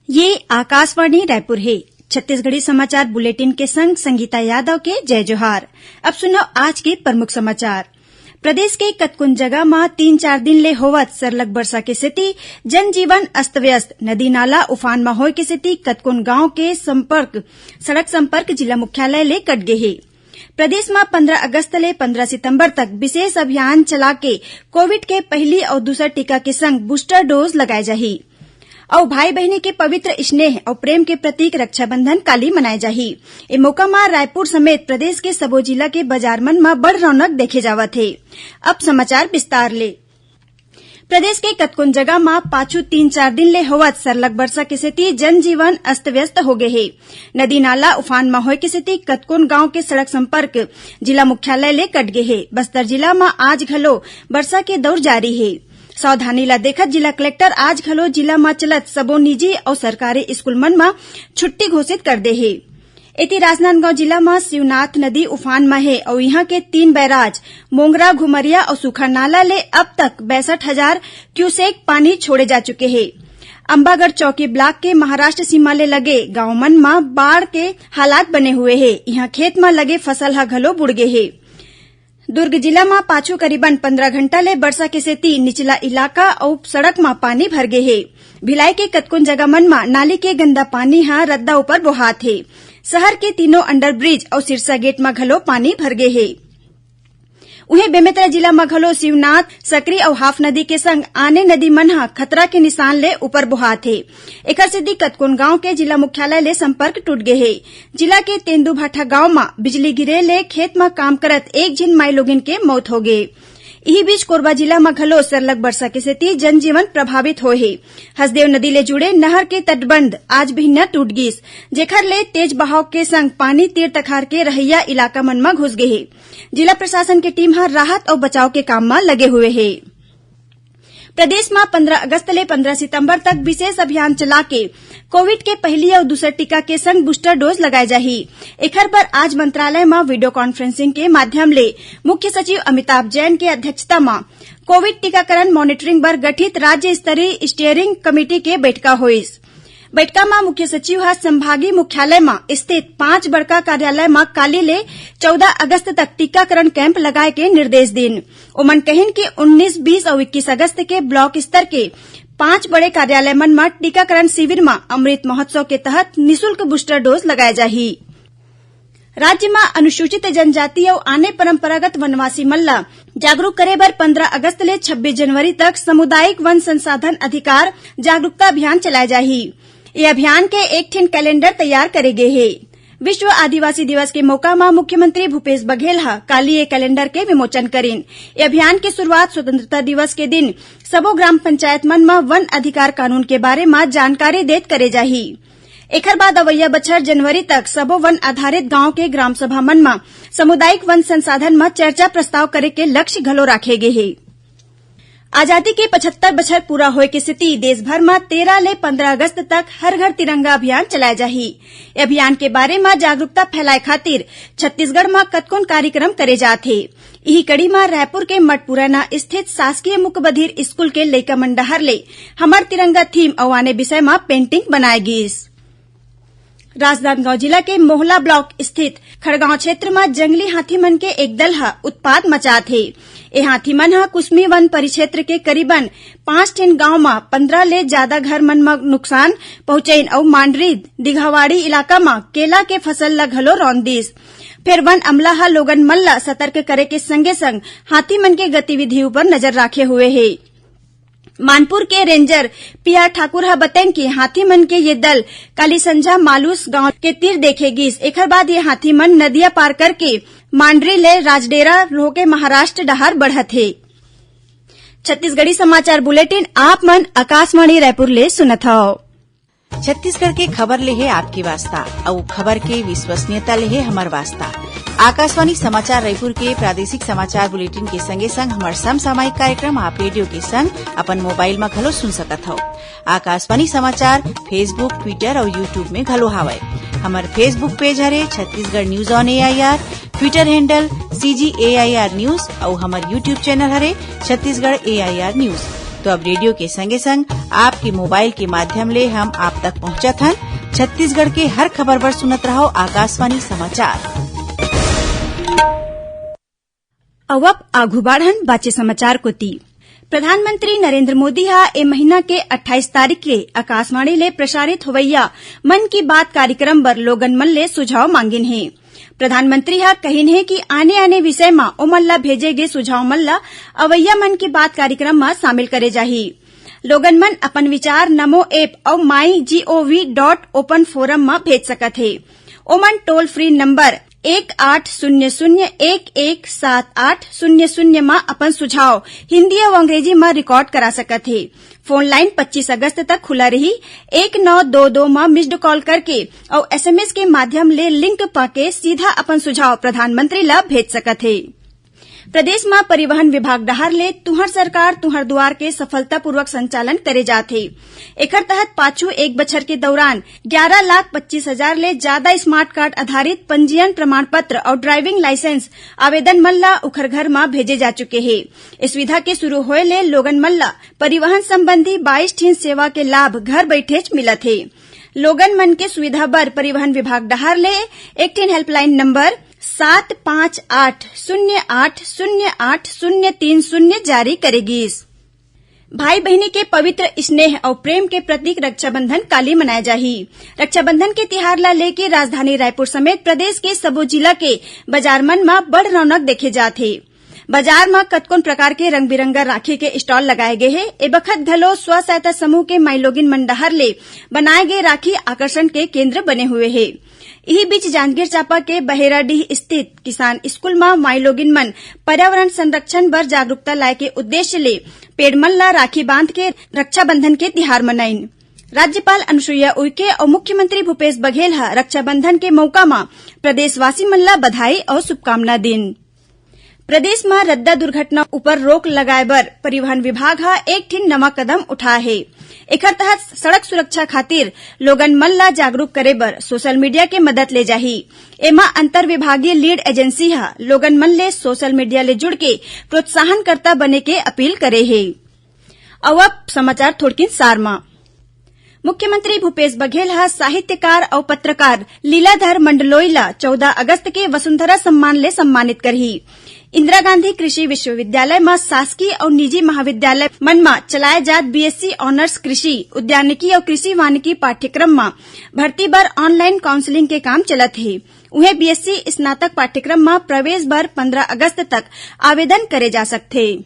ये आकाशवाणी रायपुर है। छत्तीसगढ़ी समाचार बुलेटिन के संग संगीता यादव के जय जोहार। अब सुनो आज के प्रमुख समाचार। प्रदेश के कतकुन जगह में 3-4 दिन ले होवत सरलग बरसा के सेती जनजीवन अस्त व्यस्त, नदी नाला उफान में होय के सेती कतकुन गांव के सड़क संपर्क जिला मुख्यालय ले कट गे हे। प्रदेश में 15 अगस्त ले 15 सितंबर तक विशेष अभियान चला के कोविड के पहली और दूसरा टीका के संग बूस्टर डोज लगाए जाही और भाई बहनी के पवित्र स्नेह और प्रेम के प्रतीक रक्षाबंधन काली मनाए जाही। ए मौका में रायपुर समेत प्रदेश के सबो जिला के बाजार मन में बड़ रौनक देखे जावत है। अब समाचार विस्तार ले। प्रदेश के कतकुन जगह में पाछू 3-4 दिन ले होवत सरलग बरसा के सेती जनजीवन अस्त व्यस्त हो गए है। नदी नाला उफान में होय के सेती कतकुन गांव के सड़क संपर्क जिला मुख्यालय ले कट गे है। बस्तर जिला में आज घलो बरसा के दौर जारी है। सावधानी ला देखत जिला कलेक्टर आज घलो जिला में चलत सबो निजी और सरकारी स्कूल मन में छुट्टी घोषित कर दे है। एती राजनांदगांव जिला में शिवनाथ नदी उफान में है और यहाँ के 3 बैराज मोंगरा, घुमरिया और सूखा नाला ले अब तक 62,000 क्यूसेक पानी छोड़े जा चुके हैं। अंबागढ़ चौकी ब्लॉक के महाराष्ट्र सीमा ले लगे गांव मन में बाढ़ के हालात बने हुए है। यहाँ खेत में लगे फसल ह घलो बुड़ गे है। दुर्ग जिला में पाछू करीबन 15 घंटा ले बरसा के सेती निचला इलाका और सड़क में पानी भर गे है। भिलाई के कतकुन जगह मन में नाली के गंदा पानी ह रद्दा ऊपर बोहात है। शहर के तीनों अंडरब्रिज और सिरसा गेट में घलो पानी भर गे है। उहे बेमेतरा जिला में घलो शिवनाथ, सकरी और हाफ नदी के संग आने नदी मन ह खतरा के निशान ले ऊपर बोहात है। एकर सेती कतकुन गांव के जिला मुख्यालय ले संपर्क टूट गे है। जिला के तेंदुभाठा गांव में बिजली गिरे ले खेत में काम करत एक झिन माई लोगिन के मौत हो गे। इही बीच कोरबा जिला में घलो सरलग बरसा के सेती जनजीवन प्रभावित होय है। हसदेव नदी ले जुड़े नहर के तटबंध आज भी न टूट गिस, जेखर ले तेज बहाव के संग पानी तीर तखार के रहैया इलाका मन में घुस गे है। जिला प्रशासन की टीम ह राहत और बचाव के काम में लगे हुए है। प्रदेश में 15 अगस्त ले 15 सितंबर तक विशेष अभियान चला के कोविड के पहली और दूसरा टीका के संग बूस्टर डोज लगाए जाही। एखर पर आज मंत्रालय में वीडियो कॉन्फ्रेंसिंग के माध्यम ले मुख्य सचिव अमिताभ जैन के अध्यक्षता में कोविड टीकाकरण मॉनिटरिंग बर गठित राज्य स्तरीय स्टीयरिंग कमेटी के बैठका होइस। बैठका में मुख्य सचिव ह संभागीय मुख्यालय में स्थित 5 बड़का कार्यालय में काली ले 14 अगस्त तक टीकाकरण कैंप लगाए के निर्देश दिन। ओमन कहिन कि 19, 20 और 21 अगस्त के ब्लॉक स्तर के 5 बड़े कार्यालय मन में टीकाकरण शिविर में अमृत महोत्सव के तहत निःशुल्क बूस्टर डोज लगाए जाही। राज्य में अनुसूचित जनजाति और आने परंपरागत वनवासी मन ला जागरूक करे बर 15 अगस्त ले 26 जनवरी तक सामुदायिक वन संसाधन अधिकार जागरूकता अभियान चलाए जाही। ये अभियान के एक ठिन कैलेंडर तैयार करे गे है। विश्व आदिवासी दिवस के मौका में मुख्यमंत्री भूपेश बघेल ह काली ये कैलेंडर के विमोचन करीन। ये अभियान की शुरुआत स्वतंत्रता दिवस के दिन सबो ग्राम पंचायत मन में वन अधिकार कानून के बारे में जानकारी देत करे जाही। एकर बाद अवैया बछर जनवरी तक सबो वन आधारित गांव के ग्राम सभा मन में सामुदायिक वन संसाधन में चर्चा प्रस्ताव करे के लक्ष्य घलो राखे गे है। आजादी के 75 बछर पूरा होय के स्थिति देश भर में 13 ले 15 अगस्त तक हर घर तिरंगा अभियान चलाए जाही। अभियान के बारे में जागरूकता फैलाए खातिर छत्तीसगढ़ में कतकुन कार्यक्रम करे जात हे। इही कड़ी में रायपुर के मठपुराना स्थित शासकीय मुक बधिर स्कूल के लइका मन डहर ले हमर तिरंगा थीम अउ आने विषय में पेंटिंग बनाए गिस। राजनांदगांव जिला के मोहला ब्लॉक स्थित खड़गांव क्षेत्र में जंगली हाथी मन के एक दल ह उत्पात मचात हे। ए हाथी मन ह कुसमी वन परिक्षेत्र के करीबन 5 ठिन गांव में 15 ले ज्यादा घर मन में नुकसान पहुंचाइन और मांडरी दिघावाड़ी इलाका में केला के फसल ला घलो रौंद दिस। फिर वन अमला ह लोगन मन ला सतर्क करे के संगे संग हाथी मन के गतिविधियों पर नजर राखे हुए है। मानपुर के रेंजर पीआर ठाकुर ह बताइन कि हाथी मन के ये दल काली संझा मालूस गांव के तीर देखेगिस। एकर बाद ये हाथी मन नदिया पार करके मांडरी ले राजडेरा होके महाराष्ट्र डहर बढ़त हे। छत्तीसगढ़ी समाचार बुलेटिन आप मन आकाशवाणी रायपुर ले सुनत हव। छत्तीसगढ़ के खबर ले है आपकी वास्ता और खबर के विश्वसनीयता ले है हमार वास्ता। आकाशवाणी समाचार रायपुर के प्रादेशिक समाचार बुलेटिन के संगे संग हमार समसामयिक कार्यक्रम आप रेडियो के संग अपन मोबाइल में घलो सुन सकत हो। आकाशवाणी समाचार फेसबुक, ट्विटर और यूट्यूब में घलो हावय। हमार फेसबुक पेज हरे Chhattisgarh news on AIR, Twitter handle CGAIR news और हमार यूट्यूब चैनल हरे छत्तीसगढ़ AIR न्यूज। तो अब रेडियो के संगे संग आपके मोबाइल के माध्यम ले हम आप तक पहुंचत हन। छत्तीसगढ़ के हर खबर पर सुनत रहो आकाशवाणी समाचार। अब आघु बाढ़न बाचे समाचार को ती। प्रधानमंत्री नरेंद्र मोदी हा ए महीना के 28 तारीख के आकाशवाणी ले प्रसारित होवैया मन की बात कार्यक्रम बर लोगन मन ले सुझाव मांगिन हे। प्रधानमंत्री हा कहिन हे कि आने आने विषय म ओमन ला भेजे गे सुझाव मन ला अवैया मन की बात कार्यक्रम म शामिल करे जाही। लोगन मन अपन विचार नमो ऐप और mygov.open फोरम म भेज सकत हे। ओमन टोल फ्री नंबर 1800117800 में अपन सुझाव हिंदी और अंग्रेजी में रिकॉर्ड करा सकत हे। फोन लाइन 25 अगस्त तक खुला रही। 1922 में मिस्ड कॉल करके और SMS के माध्यम ले लिंक पाके सीधा अपन सुझाव प्रधानमंत्री ला भेज सकत हे। प्रदेश में परिवहन विभाग डहार ले तुहर सरकार तुहर दुआर के सफलतापूर्वक संचालन करे जात हे। एकर तहत पाछू एक बछर के दौरान 11,25,000 ले ज्यादा स्मार्ट कार्ड आधारित पंजीयन प्रमाण पत्र और ड्राइविंग लाइसेंस आवेदन मन ला उखर घर में भेजे जा चुके हे। इस सुविधा के शुरू होए ले लोगन मन ला परिवहन संबंधी 22 ठीन सेवा के लाभ घर बैठे मिलत हे। लोगन मन के सुविधा बर परिवहन विभाग डहार ले एक ठीन हेल्पलाइन नंबर 7580808030 जारी करेगी। भाई बहनी के पवित्र स्नेह और प्रेम के प्रतीक रक्षाबंधन काली मनाया जाही। रक्षाबंधन के तिहार ला लेके राजधानी रायपुर समेत प्रदेश के सबो जिला के बाजार मन में बड़ रौनक देखे जाथे। बाजार में कतकोन प्रकार के रंग बिरंगा राखी के स्टॉल लगाए गए हैं। ए बखत घलो स्व सहायता समूह के माईलोगिन मन डहर ले बनाए गए राखी आकर्षण के केंद्र बने हुए हैं। यही बीच जांजगीर चांपा के बहेराडीह स्थित किसान स्कूल में माईलोगिन मन पर्यावरण संरक्षण बर जागरूकता लाए के उद्देश्य ले पेड़ मन ला राखी बांध के रक्षाबंधन के तिहार मनाइन। राज्यपाल अनुसुईया उइके और मुख्यमंत्री भूपेश बघेल हा रक्षाबंधन के मौका में प्रदेशवासी मन ला बधाई और शुभकामना दिन। प्रदेश में रद्दा दुर्घटना ऊपर रोक लगाए बर परिवहन विभाग हा एक ठीन नवा कदम उठाए हे। एकर तहत सड़क सुरक्षा खातिर लोगन मन ला जागरूक करे बर सोशल मीडिया के मदद ले जाही। एमा अंतर विभागीय लीड एजेंसी हा लोगन मन ले सोशल मीडिया ले जुड़ के प्रोत्साहनकर्ता बने के अपील करे हे। अब समाचार थोड़किन सार में। मुख्यमंत्री भूपेश बघेल हा साहित्यकार और पत्रकार लीलाधर मंडलोई ला 14 अगस्त के वसुंधरा सम्मान ले सम्मानित करही। इंदिरा गांधी कृषि विश्वविद्यालय में शासकीय और निजी महाविद्यालय मन में चलाए जात BSc ऑनर्स कृषि उद्यानिकी और कृषि वानिकी पाठ्यक्रम में भर्ती बर ऑनलाइन काउंसलिंग के काम चलत है। उन्हें BSc स्नातक पाठ्यक्रम में प्रवेश बर 15 अगस्त तक आवेदन करे जा सकते।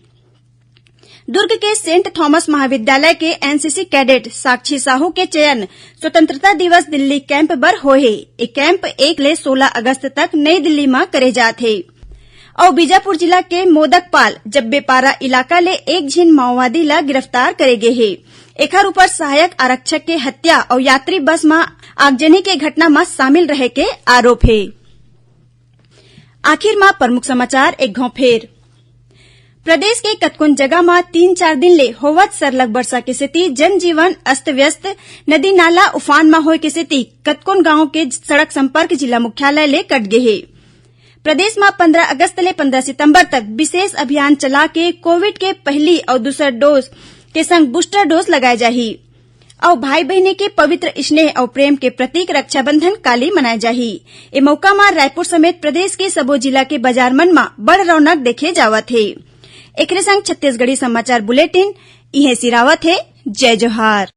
दुर्ग के सेंट थॉमस महाविद्यालय के NCC कैडेट साक्षी साहू के चयन स्वतंत्रता दिवस दिल्ली कैंप बर होए। ये कैंप 1 ले 16 अगस्त तक नई दिल्ली में करे जाथे। और बीजापुर जिला के मोदकपाल जब्बेपारा इलाका ले एक झीन माओवादी ला गिरफ्तार करे गे हे। एकर ऊपर सहायक आरक्षक के हत्या और यात्री बस में आगजनी के घटना में शामिल रहे के आरोप है। आखिर में प्रमुख समाचार एक घाव फेर। प्रदेश के कतकोन जगह में 3-4 दिन ले होवत सरलग वर्षा के सेती जनजीवन अस्त व्यस्त, नदी नाला उफान में होए के सेती कतकोन गांव के सड़क संपर्क जिला मुख्यालय ले कट गे हे। प्रदेश में 15 अगस्त ले 15 सितंबर तक विशेष अभियान चला के कोविड के पहली और दूसर डोज के संग बूस्टर डोज लगाए जाही। और भाई बहनी के पवित्र स्नेह और प्रेम के प्रतीक रक्षाबंधन काली मनाए जाही। ए मौका में रायपुर समेत प्रदेश के सबो जिला के बाजार मन में बड़ रौनक देखे जावत है। एकरे संग छत्तीसगढ़ी समाचार बुलेटिन इहे सिरावत है। जय जोहार।